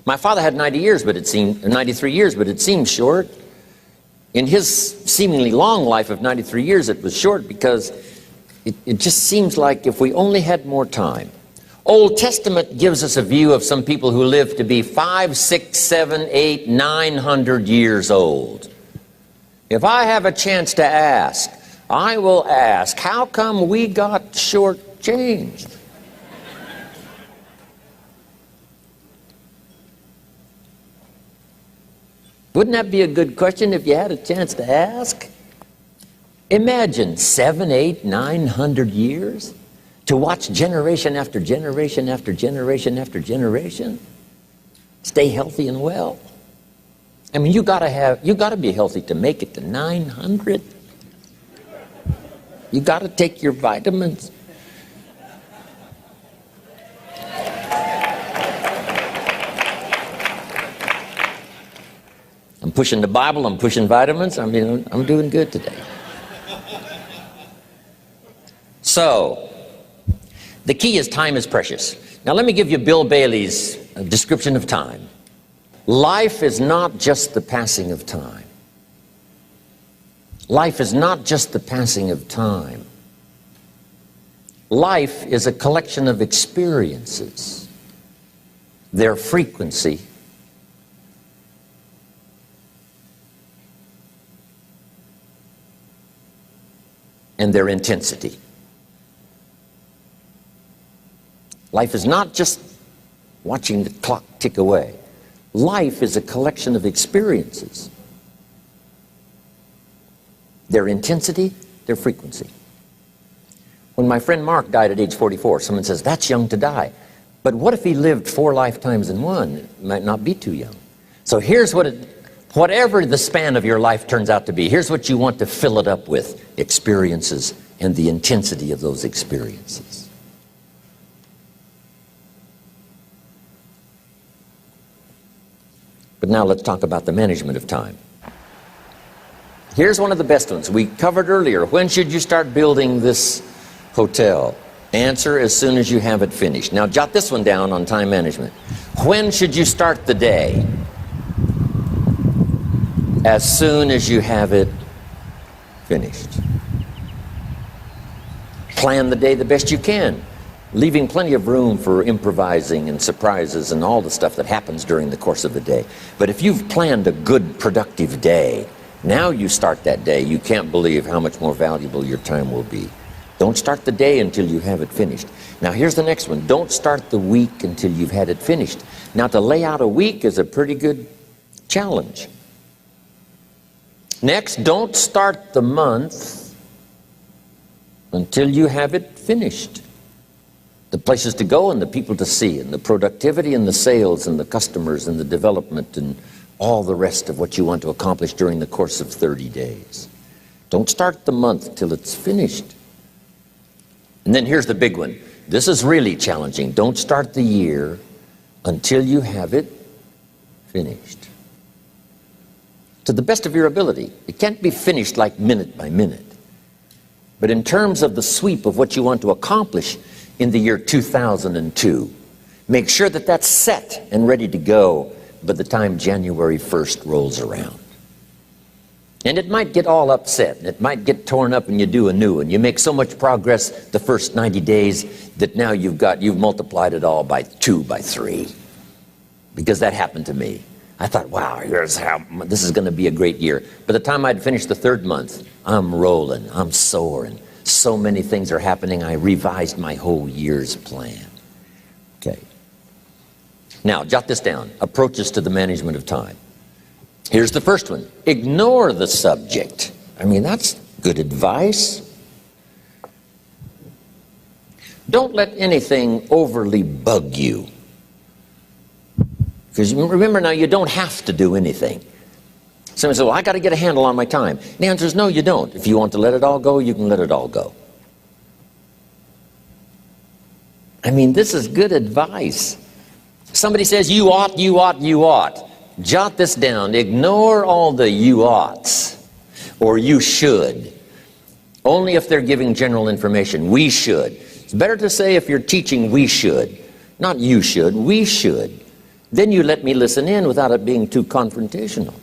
My father had 90 years, but it seemed 93 years, but it seemed short. In his seemingly long life of 93 years, it was short because it just seems like if we only had more time. Old Testament gives us a view of some people who live to be 5, 6, 7, 8, 900 years old. If I have a chance to ask, I will ask, how come we got shortchanged? Wouldn't that be a good question if you had a chance to ask? Imagine 7, 8, 900 years to watch generation after generation after generation after generation stay healthy and well. I mean, you gotta be healthy to make it to 900. You gotta take your vitamins. I'm pushing the Bible, I'm pushing vitamins. I mean, I'm doing good today. So, the key is time is precious. Now let me give you Bill Bailey's description of time. Life is not just the passing of time. Life is not just the passing of time. Life is a collection of experiences, their frequency, and their intensity. Life is not just watching the clock tick away. Life is a collection of experiences, their intensity, their frequency. When my friend Mark died at age 44, someone says, that's young to die. But what if he lived 4 lifetimes in one? It might not be too young. So here's whatever the span of your life turns out to be, here's what you want to fill it up with: experiences and the intensity of those experiences. But now let's talk about the management of time. Here's one of the best ones. We covered earlier, when should you start building this hotel? Answer: as soon as you have it finished. Now jot this one down on time management. When should you start the day? As soon as you have it finished. Plan the day the best you can, leaving plenty of room for improvising and surprises and all the stuff that happens during the course of the day. But if you've planned a good, productive day, now you start that day, you can't believe how much more valuable your time will be. Don't start the day until you have it finished. Now here's the next one. Don't start the week until you've had it finished. Now to lay out a week is a pretty good challenge. Next, don't start the month until you have it finished. The places to go and the people to see and the productivity and the sales and the customers and the development and all the rest of what you want to accomplish during the course of 30 days. Don't start the month till it's finished. And then here's the big one. This is really challenging. Don't start the year until you have it finished. To the best of your ability. It can't be finished like minute by minute. But in terms of the sweep of what you want to accomplish in the year 2002, make sure that that's set and ready to go by the time January 1st rolls around. And it might get all upset, and it might get torn up, and you do a new one. You make so much progress the first 90 days that now you've multiplied it all by 2, by 3. Because that happened to me. I thought, wow, this is going to be a great year. By the time I'd finished the 3rd month, I'm rolling, I'm soaring. So many things are happening, I revised my whole year's plan. Okay. Now, jot this down. Approaches to the management of time. Here's the first one. Ignore the subject. I mean, that's good advice. Don't let anything overly bug you. Because remember now, you don't have to do anything. Someone says, well, I got to get a handle on my time. The answer is no, you don't. If you want to let it all go, you can let it all go. I mean, this is good advice. Somebody says, you ought, you ought, you ought. Jot this down. Ignore all the you oughts or you should. Only if they're giving general information. We should. It's better to say if you're teaching, we should. Not you should, we should. Then you let me listen in without it being too confrontational.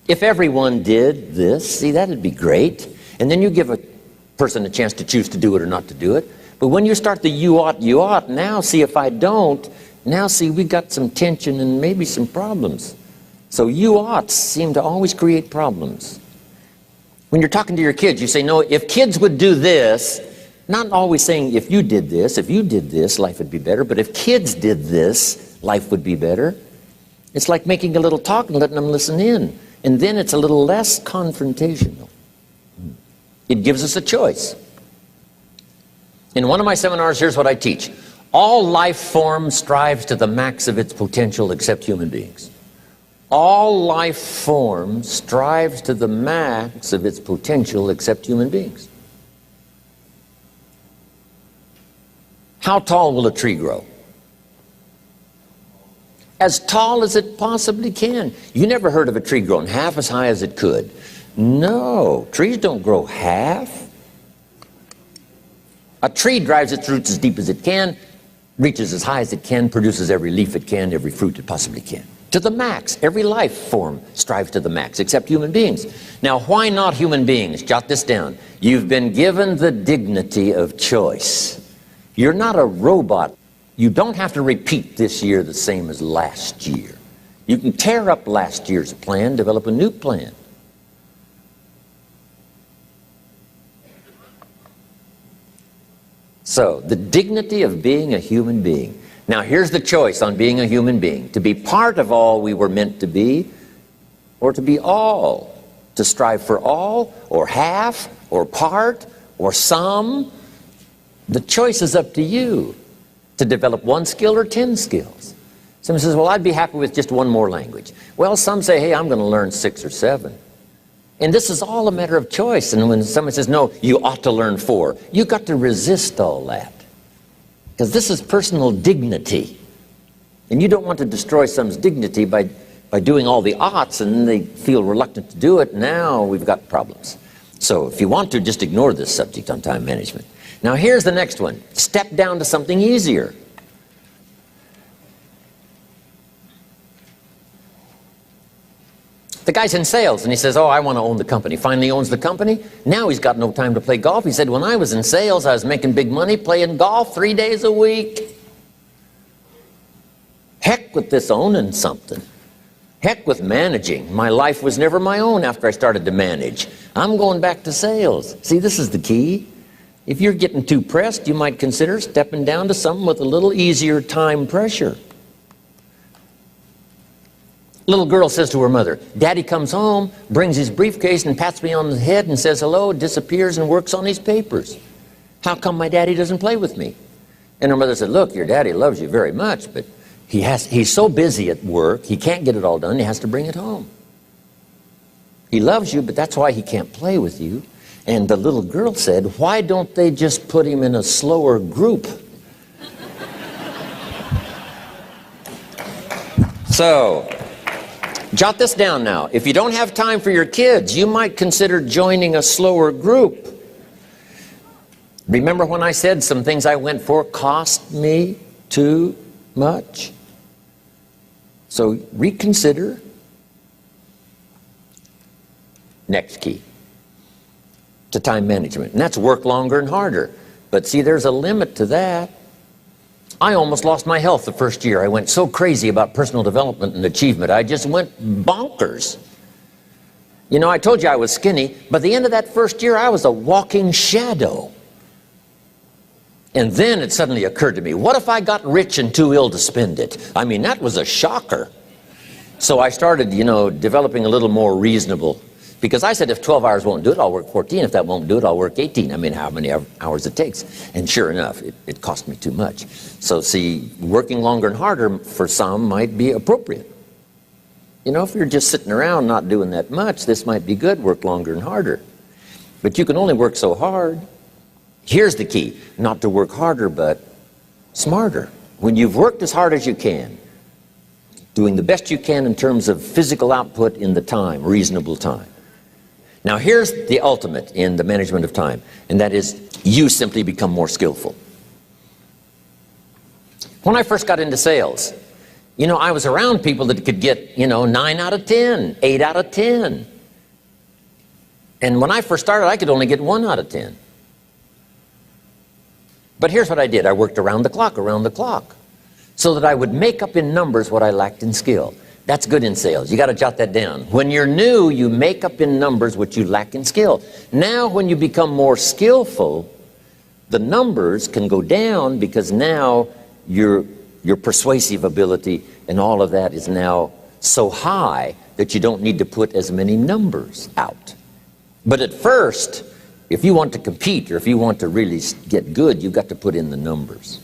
If everyone did this, see, that'd be great. And then you give a person a chance to choose to do it or not to do it. But when you start the you ought, now see if I don't, now see we got some tension and maybe some problems. So you oughts seem to always create problems. When you're talking to your kids, you say, no, if kids would do this, not always saying if you did this, life would be better, but if kids did this, life would be better. It's like making a little talk and letting them listen in. And then it's a little less confrontational. It gives us a choice. In one of my seminars, here's what I teach. All life form strives to the max of its potential except human beings. All life form strives to the max of its potential except human beings. How tall will a tree grow? As tall as it possibly can. You never heard of a tree growing half as high as it could. No, trees don't grow half. A tree drives its roots as deep as it can, reaches as high as it can, produces every leaf it can, every fruit it possibly can. To the max. Every life form strives to the max, except human beings. Now, why not human beings? Jot this down. You've been given the dignity of choice. You're not a robot. You don't have to repeat this year the same as last year. You can tear up last year's plan, develop a new plan. So, the dignity of being a human being. Now, here's the choice on being a human being. To be part of all we were meant to be, or to be all. To strive for all, or half, or part, or some. The choice is up to you. To develop one skill or 10 skills. Someone says, well, I'd be happy with just one more language. Well, some say, hey, I'm going to learn 6 or 7. And this is all a matter of choice. And when someone says, no, you ought to learn 4, you've got to resist all that. Because this is personal dignity. And you don't want to destroy someone's dignity by doing all the oughts, and then they feel reluctant to do it. Now we've got problems. So if you want to, just ignore this subject on time management. Now here's the next one. Step down to something easier. The guy's in sales and he says, oh, I want to own the company. Finally owns the company. Now he's got no time to play golf. He said, when I was in sales, I was making big money playing golf 3 days a week. Heck with this owning something. Heck with managing. My life was never my own after I started to manage. I'm going back to sales. See, this is the key. If you're getting too pressed, you might consider stepping down to something with a little easier time pressure. Little girl says to her mother, Daddy comes home, brings his briefcase and pats me on the head and says hello, disappears and works on his papers. How come my daddy doesn't play with me? And her mother said, look, your daddy loves you very much, but he's so busy at work, he can't get it all done, he has to bring it home. He loves you, but that's why he can't play with you. And the little girl said, why don't they just put him in a slower group? So, jot this down now. If you don't have time for your kids, you might consider joining a slower group. Remember when I said some things I went for cost me too much? So reconsider. Next key to time management, and that's work longer and harder. But see, there's a limit to that. I almost lost my health the first year. I went so crazy about personal development and achievement. I just went bonkers. You know, I told you I was skinny, but at the end of that first year, I was a walking shadow. And then it suddenly occurred to me, what if I got rich and too ill to spend it? I mean, that was a shocker. So I started, you know, developing a little more reasonable. Because I said, if 12 hours won't do it, I'll work 14. If that won't do it, I'll work 18. I mean, how many hours it takes. And sure enough, it cost me too much. So see, working longer and harder for some might be appropriate. You know, if you're just sitting around not doing that much, this might be good, work longer and harder. But you can only work so hard. Here's the key, not to work harder, but smarter. When you've worked as hard as you can, doing the best you can in terms of physical output in the time, reasonable time. Now here's the ultimate in the management of time, and that is you simply become more skillful. When I first got into sales, You know, I was around people that could get, 9 out of 10, 8 out of 10. And when I first started, I could only get 1 out of 10. But here's what I did. I worked around the clock, so that I would make up in numbers what I lacked in skill. That's good in sales. You got to jot that down. When you're new, you make up in numbers what you lack in skill. Now, when you become more skillful, the numbers can go down because now your persuasive ability and all of that is now so high that you don't need to put as many numbers out. But at first, if you want to compete or if you want to really get good, you've got to put in the numbers.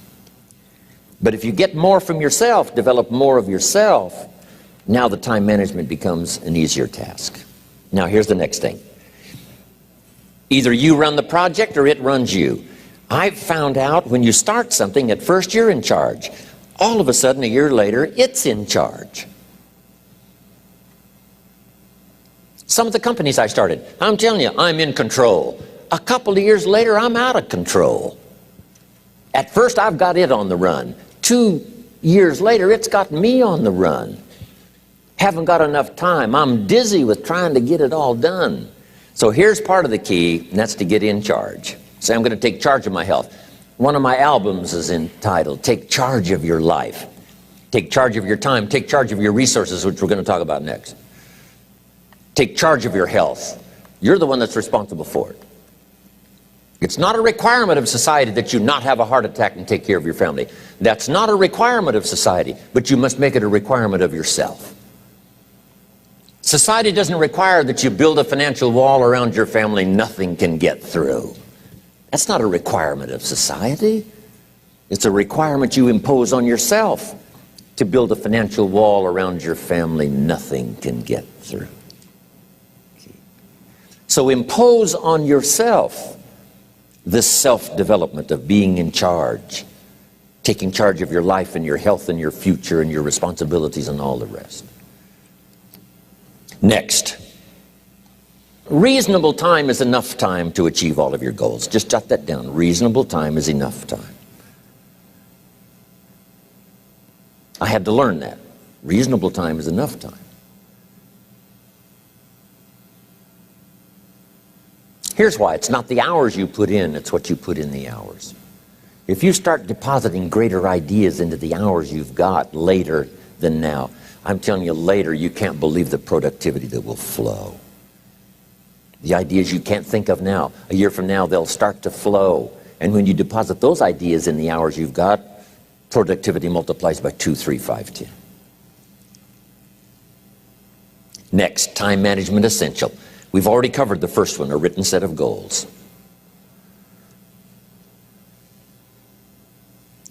But if you get more from yourself, develop more of yourself, now the time management becomes an easier task. Now here's the next thing. Either you run the project or it runs you. I've found out when you start something, at first you're in charge. All of a sudden, a year later, it's in charge. Some of the companies I started, I'm telling you, I'm in control. A couple of years later, I'm out of control. At first, I've got it on the run. 2 years later, it's got me on the run. Haven't got enough time. I'm dizzy with trying to get it all done. So here's part of the key, and that's to get in charge. Say, I'm going to take charge of my health. One of my albums is entitled, Take Charge of Your Life. Take charge of your time. Take charge of your resources, which we're going to talk about next. Take charge of your health. You're the one that's responsible for it. It's not a requirement of society that you not have a heart attack and take care of your family. That's not a requirement of society, but you must make it a requirement of yourself. Society doesn't require that you build a financial wall around your family nothing can get through. That's not a requirement of society. It's a requirement you impose on yourself to build a financial wall around your family nothing can get through. So impose on yourself this self-development of being in charge, taking charge of your life and your health and your future and your responsibilities and all the rest. Next, reasonable time is enough time to achieve all of your goals. Just jot that down. Reasonable time is enough time. I had to learn that. Reasonable time is enough time. Here's why. It's not the hours you put in, it's what you put in the hours. If you start depositing greater ideas into the hours you've got later than now, I'm telling you, later you can't believe the productivity that will flow. The ideas you can't think of now, a year from now, they'll start to flow. And when you deposit those ideas in the hours you've got, productivity multiplies by 2, 3, 5, 10. Next, time management essential. We've already covered the first one, a written set of goals.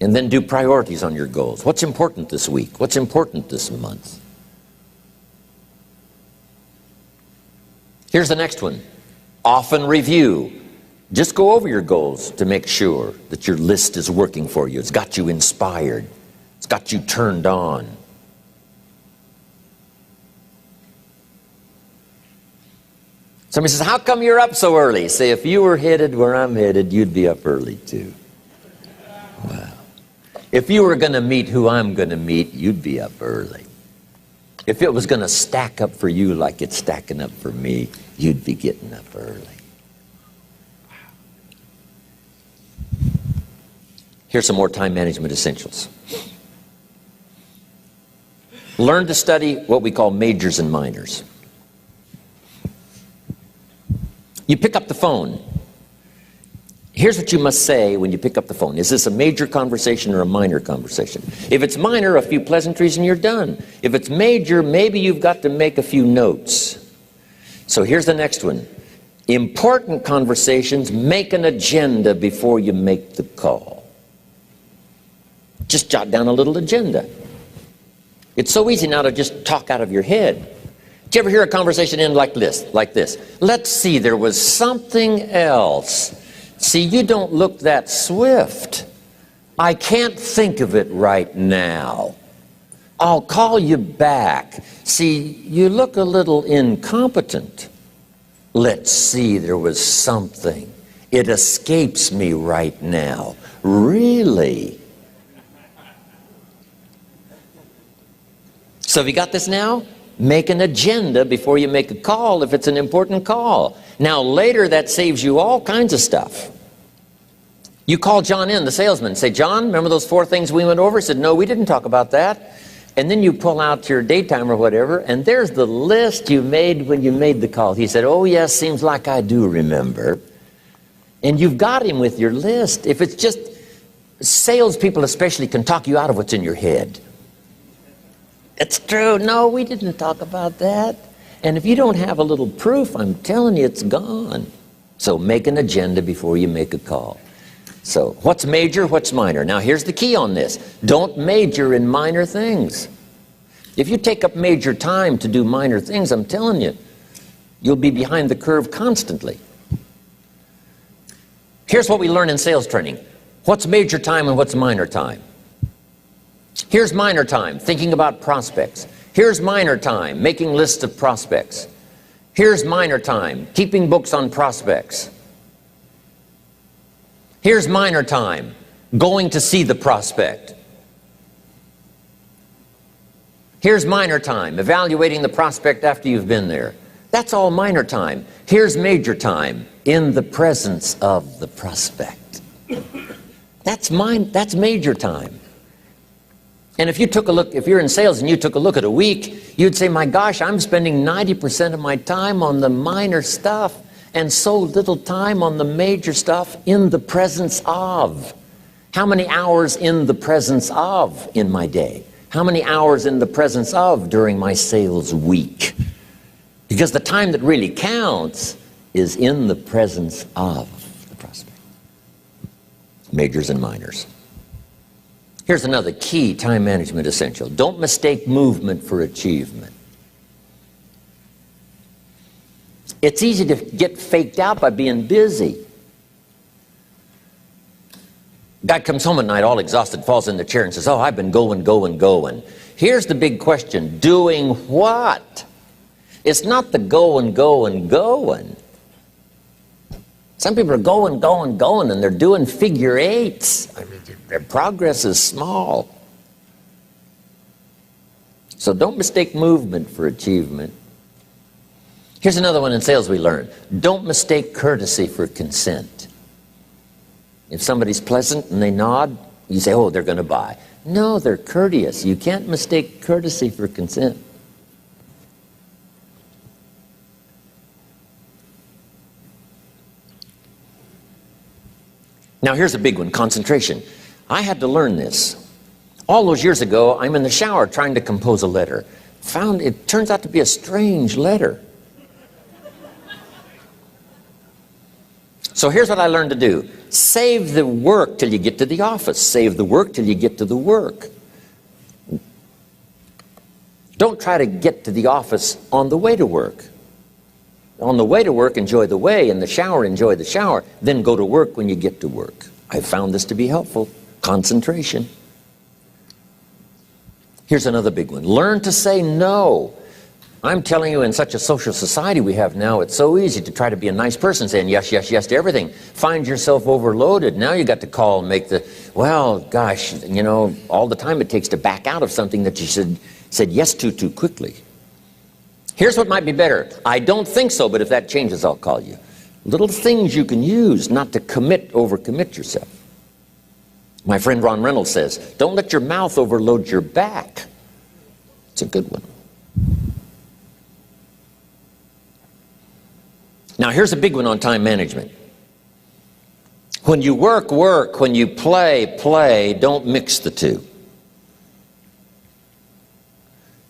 And then do priorities on your goals. What's important this week? What's important this month? Here's the next one. Often review. Just go over your goals to make sure that your list is working for you. It's got you inspired. It's got you turned on. Somebody says, how come you're up so early? Say, if you were headed where I'm headed, you'd be up early too. Wow. If you were going to meet who I'm going to meet, you'd be up early. If it was going to stack up for you like it's stacking up for me, you'd be getting up early. Wow. Here's some more time management essentials. Learn to study what we call majors and minors. You pick up the phone. Here's what you must say when you pick up the phone. Is this a major conversation or a minor conversation? If it's minor, a few pleasantries and you're done. If it's major, maybe you've got to make a few notes. So here's the next one. Important conversations, make an agenda before you make the call. Just jot down a little agenda. It's so easy now to just talk out of your head. Did you ever hear a conversation end like this? Let's see, there was something else. See, you don't look that swift. I can't think of it right now. I'll call you back. See, you look a little incompetent. Let's see, there was something. It escapes me right now. Really? So have you got this now? Make an agenda before you make a call if it's an important call. Now later that saves you all kinds of stuff. You call John in, the salesman, say, John, remember those 4 things we went over? He said, no, we didn't talk about that. And then you pull out your daytime or whatever, and there's the list you made when you made the call. He said, oh yes, seems like I do remember. And you've got him with your list. If it's just, salespeople especially can talk you out of what's in your head. It's true. No, we didn't talk about that. And if you don't have a little proof, I'm telling you, it's gone. So make an agenda before you make a call. So what's major, what's minor? Now here's the key on this. Don't major in minor things. If you take up major time to do minor things, I'm telling you, you'll be behind the curve constantly. Here's what we learn in sales training. What's major time and what's minor time? Here's minor time, thinking about prospects. Here's minor time, making lists of prospects. Here's minor time, keeping books on prospects. Here's minor time, going to see the prospect. Here's minor time, evaluating the prospect after you've been there. That's all minor time. Here's major time, in the presence of the prospect. That's major time. And if you took a look, if you're in sales and you took a look at a week, you'd say, my gosh, I'm spending 90% of my time on the minor stuff and so little time on the major stuff in the presence of. How many hours in the presence of in my day? How many hours in the presence of during my sales week? Because the time that really counts is in the presence of the prospect. Majors and minors. Here's another key time management essential. Don't mistake movement for achievement. It's easy to get faked out by being busy. Guy comes home at night all exhausted, falls in the chair and says, oh, I've been going. Here's the big question. Doing what? It's not the going. Some people are going, and they're doing figure eights. I mean, their progress is small. So don't mistake movement for achievement. Here's another one in sales we learned. Don't mistake courtesy for consent. If somebody's pleasant and they nod, you say, oh, they're going to buy. No, they're courteous. You can't mistake courtesy for consent. Now here's a big one, concentration. I had to learn this. All those years ago, I'm in the shower trying to compose a letter. Found it turns out to be a strange letter. So here's what I learned to do. Save the work till you get to the office. Save the work till you get to the work. Don't try to get to the office on the way to work. On the way to work, enjoy the way. In the shower, enjoy the shower. Then go to work when you get to work. I found this to be helpful. Concentration. Here's another big one. Learn to say no. I'm telling you, in such a social society we have now, it's so easy to try to be a nice person, saying yes, yes, yes to everything. Find yourself overloaded. Now you got to call and make the, well, gosh, you know, all the time it takes to back out of something that you said yes to too quickly. Here's what might be better. I don't think so, but if that changes, I'll call you. Little things you can use not to overcommit yourself. My friend Ron Reynolds says, don't let your mouth overload your back. It's a good one. Now here's a big one on time management. When you work, work. When you play, play. Don't mix the two.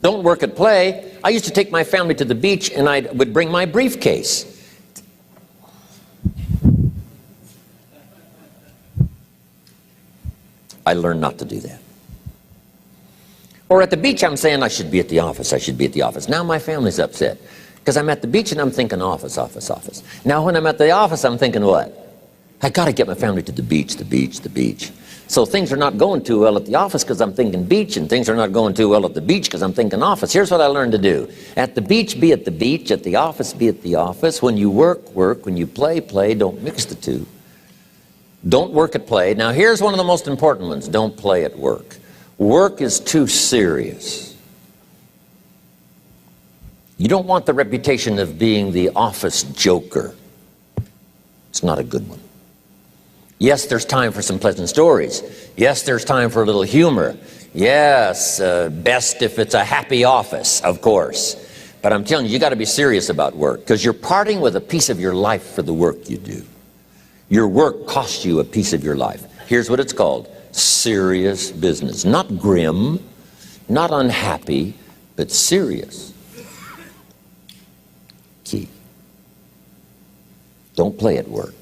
Don't work at play. I used to take my family to the beach and I would bring my briefcase. I learned not to do that. Or at the beach I'm saying I should be at the office, I should be at the office. Now my family's upset. Because I'm at the beach and I'm thinking office, office, office. Now when I'm at the office I'm thinking what? I got to get my family to the beach, the beach, the beach. So things are not going too well at the office because I'm thinking beach, and things are not going too well at the beach because I'm thinking office. Here's what I learned to do. At the beach, be at the beach. At the office, be at the office. When you work, work. When you play, play. Don't mix the two. Don't work at play. Now here's one of the most important ones. Don't play at work. Work is too serious. You don't want the reputation of being the office joker. It's not a good one. Yes, there's time for some pleasant stories. Yes, there's time for a little humor. Yes, best if it's a happy office, of course. But I'm telling you, you got to be serious about work, because you're parting with a piece of your life for the work you do. Your work costs you a piece of your life. Here's what it's called: serious business. Not grim, not unhappy, but serious. Key. Don't play at work.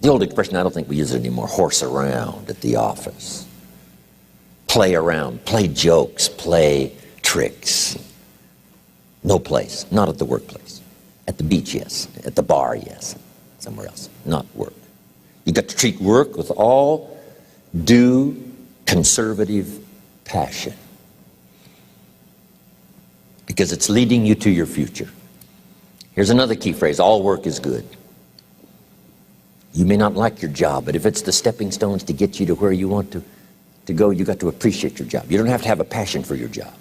The old expression, I don't think we use it anymore, horse around at the office. Play around, play jokes, play tricks. No place, not at the workplace. At the beach, yes. At the bar, yes. Somewhere else, not work. You've got to treat work with all due conservative passion, because it's leading you to your future. Here's another key phrase: all work is good. You may not like your job, but if it's the stepping stones to get you to where you want to go, you got to appreciate your job. You don't have to have a passion for your job.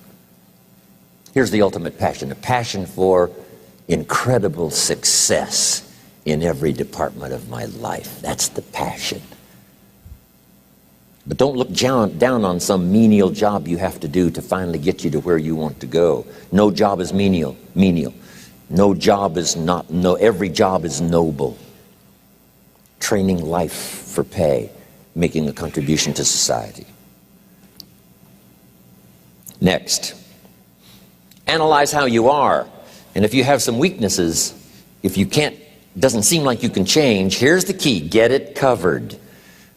Here's the ultimate passion: a passion for incredible success in every department of my life. That's the passion. But don't look down on some menial job you have to do to finally get you to where you want to go. No job is menial. No job is not, no, every job is noble. Training life for pay, making a contribution to society. Next, analyze how you are. And if you have some weaknesses, if you can't, doesn't seem like you can change, here's the key: get it covered.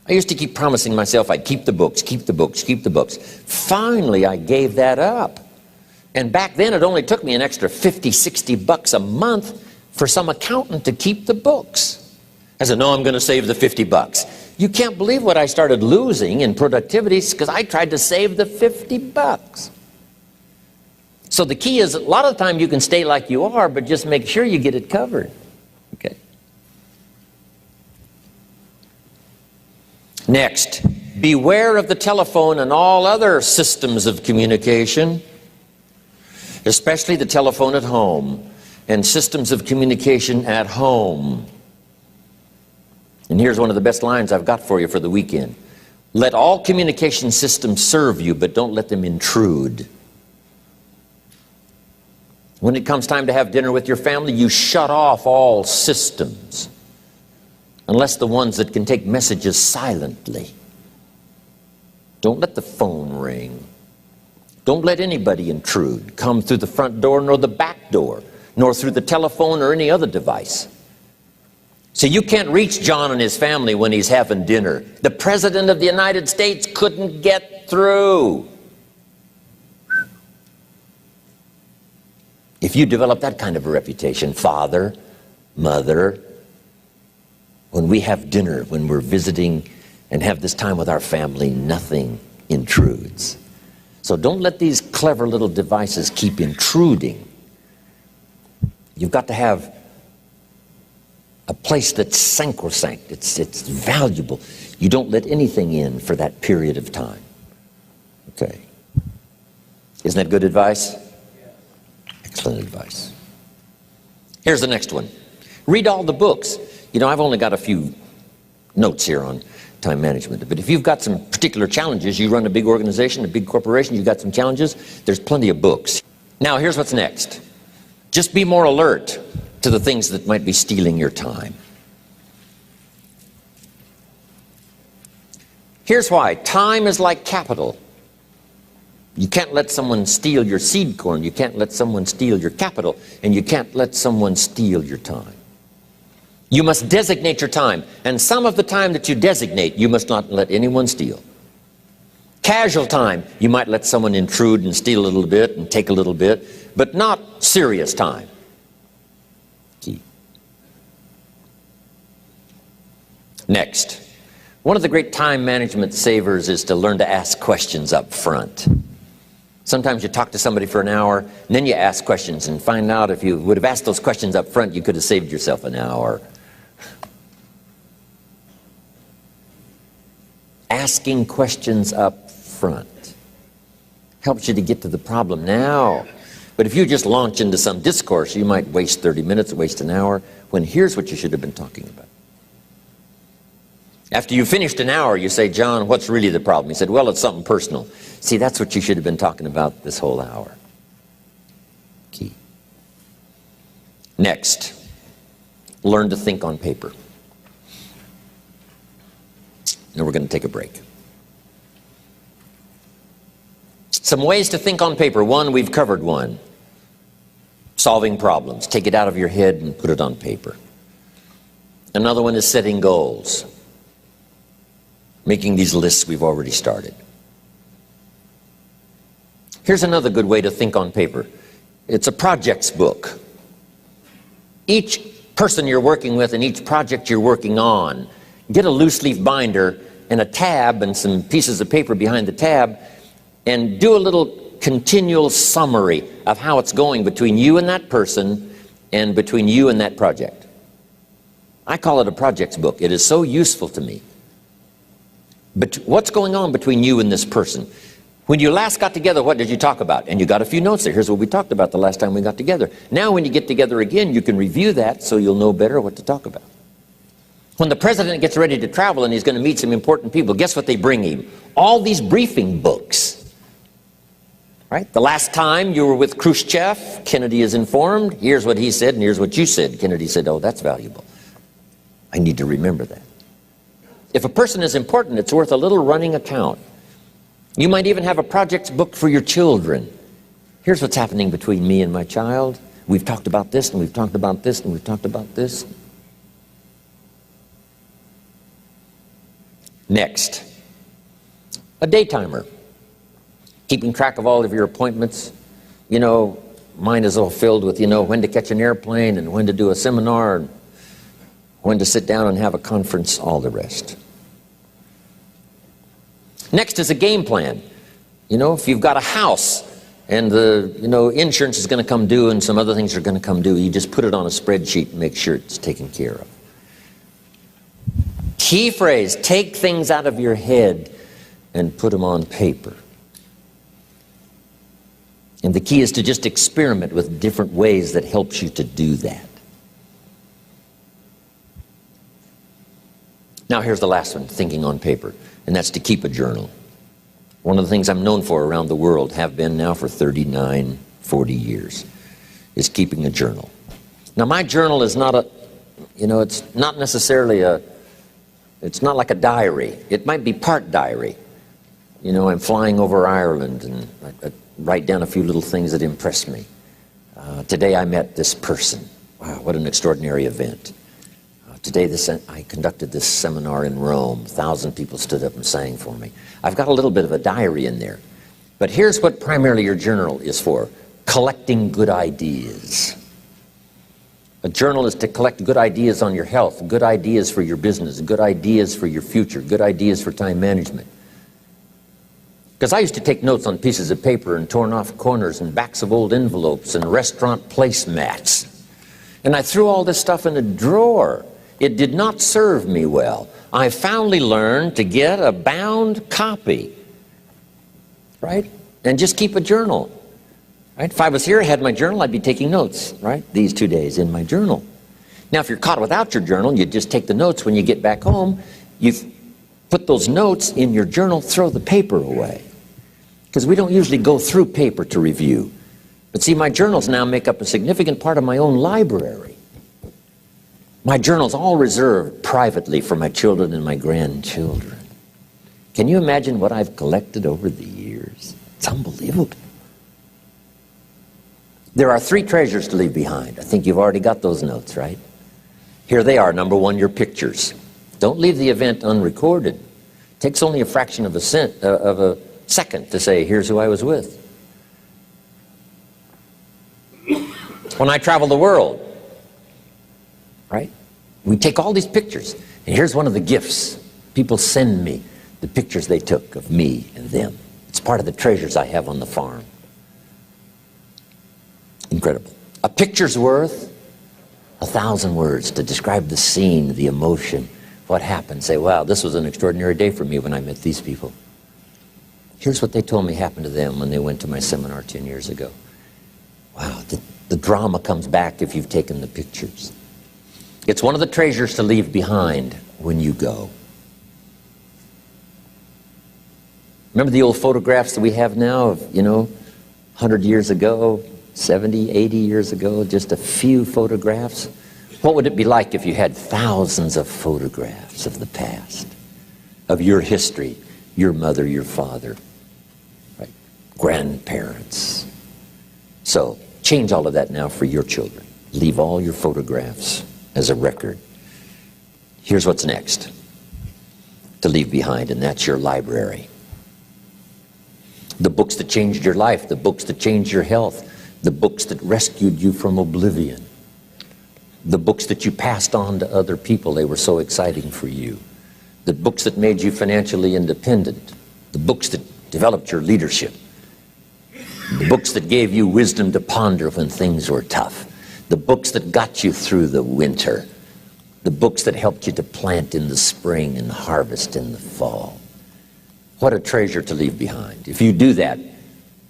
I used to keep promising myself I'd keep the books, keep the books, keep the books. Finally, I gave that up. And back then, it only took me an extra $50-60 a month for some accountant to keep the books. I said, no, I'm going to save the $50. You can't believe what I started losing in productivity because I tried to save the $50. So the key is, a lot of the time you can stay like you are, but just make sure you get it covered. Okay. Next, beware of the telephone and all other systems of communication, especially the telephone at home and systems of communication at home. And here's one of the best lines I've got for you for the weekend: let all communication systems serve you, but don't let them intrude. When it comes time to have dinner with your family, you shut off all systems, unless the ones that can take messages silently. Don't let the phone ring. Don't let anybody intrude, come through the front door nor the back door, nor through the telephone or any other device. So you can't reach John and his family when he's having dinner. The President of the United States couldn't get through. If you develop that kind of a reputation, father, mother, when we have dinner, when we're visiting and have this time with our family, nothing intrudes. So don't let these clever little devices keep intruding. You've got to have a place that's sacrosanct, it's valuable. You don't let anything in for that period of time. Okay. Isn't that good advice? Excellent advice. Here's the next one. Read all the books. You know, I've only got a few notes here on time management, but if you've got some particular challenges, you run a big organization, a big corporation, you've got some challenges, there's plenty of books. Now, here's what's next. Just be more alert to the things that might be stealing your time. Here's why. Time is like capital. You can't let someone steal your seed corn. You can't let someone steal your capital. And you can't let someone steal your time. You must designate your time. And some of the time that you designate, you must not let anyone steal. Casual time, you might let someone intrude and steal a little bit and take a little bit, but not serious time. Key. Next, one of the great time management savers is to learn to ask questions up front. Sometimes you talk to somebody for an hour, and then you ask questions and find out if you would have asked those questions up front, you could have saved yourself an hour. Asking questions up front helps you to get to the problem now. But if you just launch into some discourse, you might waste 30 minutes, waste an hour, when here's what you should have been talking about. After you finished an hour, you say, John, what's really the problem? He said, well, it's something personal. See, that's what you should have been talking about this whole hour. Key. Next, learn to think on paper. Now we're going to take a break. Some ways to think on paper. One, we've covered one. Solving problems. Take it out of your head and put it on paper. Another one is setting goals. Making these lists we've already started. Here's another good way to think on paper. It's a projects book. Each person you're working with and each project you're working on, get a loose leaf binder and a tab and some pieces of paper behind the tab and do a little continual summary of how it's going between you and that person and between you and that project. I call it a projects book. It is so useful to me. But what's going on between you and this person? When you last got together, what did you talk about? And you got a few notes there. Here's what we talked about the last time we got together. Now when you get together again, you can review that so you'll know better what to talk about. When the president gets ready to travel and he's going to meet some important people, guess what they bring him? All these briefing books. Right? The last time you were with Khrushchev, Kennedy is informed. Here's what he said and here's what you said. Kennedy said, oh, that's valuable. I need to remember that. If a person is important, it's worth a little running account. You might even have a projects book for your children. Here's what's happening between me and my child. We've talked about this, and we've talked about this, and we've talked about this. Next, a day timer. Keeping track of all of your appointments. You know, mine is all filled with, when to catch an airplane, and when to do a seminar, and when to sit down and have a conference, all the rest. Next is a game plan. If you've got a house and the insurance is going to come due and some other things are going to come due, you just put it on a spreadsheet and make sure it's taken care of. Key phrase, take things out of your head and put them on paper. And the key is to just experiment with different ways that helps you to do that. Now here's the last one, thinking on paper, and that's to keep a journal. One of the things I'm known for around the world, have been now for 39, 40 years, is keeping a journal. Now my journal is not it's not necessarily it's not like a diary. It might be part diary. I'm flying over Ireland and I write down a few little things that impress me. Today I met this person. Wow, what an extraordinary event. Today I conducted this seminar in Rome. 1,000 people stood up and sang for me. I've got a little bit of a diary in there. But here's what primarily your journal is for. Collecting good ideas. A journal is to collect good ideas on your health, good ideas for your business, good ideas for your future, good ideas for time management. Because I used to take notes on pieces of paper and torn off corners and backs of old envelopes and restaurant placemats. And I threw all this stuff in a drawer. It did not serve me well. I finally learned to get a bound copy, right? And just keep a journal, right? If I was here, I had my journal, I'd be taking notes, right? These 2 days in my journal. Now, if you're caught without your journal, you just take the notes when you get back home. You put those notes in your journal, throw the paper away. Because we don't usually go through paper to review. But see, my journals now make up a significant part of my own library. My journal's all reserved privately for my children and my grandchildren. Can you imagine what I've collected over the years? It's unbelievable. There are 3 treasures to leave behind. I think you've already got those notes, right? Here they are. Number 1, your pictures. Don't leave the event unrecorded. It takes only a fraction of a second to say, here's who I was with. When I travel the world, right? We take all these pictures, and here's one of the gifts. People send me the pictures they took of me and them. It's part of the treasures I have on the farm. Incredible. A picture's worth 1,000 words to describe the scene, the emotion, what happened. Say, wow, this was an extraordinary day for me when I met these people. Here's what they told me happened to them when they went to my seminar 10 years ago. Wow, the drama comes back if you've taken the pictures. It's one of the treasures to leave behind when you go. Remember the old photographs that we have now of, 100 years ago, 70, 80 years ago, just a few photographs? What would it be like if you had thousands of photographs of the past, of your history, your mother, your father, right? Grandparents? So change all of that now for your children. Leave all your photographs as a record. Here's what's next to leave behind, and that's your library. The books that changed your life, the books that changed your health, the books that rescued you from oblivion, the books that you passed on to other people, they were so exciting for you, the books that made you financially independent, the books that developed your leadership, the books that gave you wisdom to ponder when things were tough, the books that got you through the winter, the books that helped you to plant in the spring and harvest in the fall. What a treasure to leave behind. If you do that,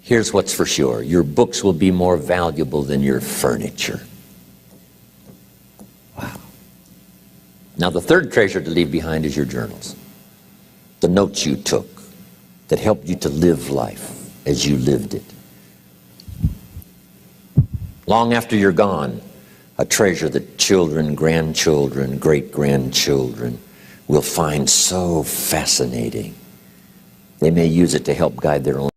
here's what's for sure. Your books will be more valuable than your furniture. Wow. Now the third treasure to leave behind is your journals. The notes you took that helped you to live life as you lived it. Long after you're gone, a treasure that children, grandchildren, great-grandchildren will find so fascinating. They may use it to help guide their own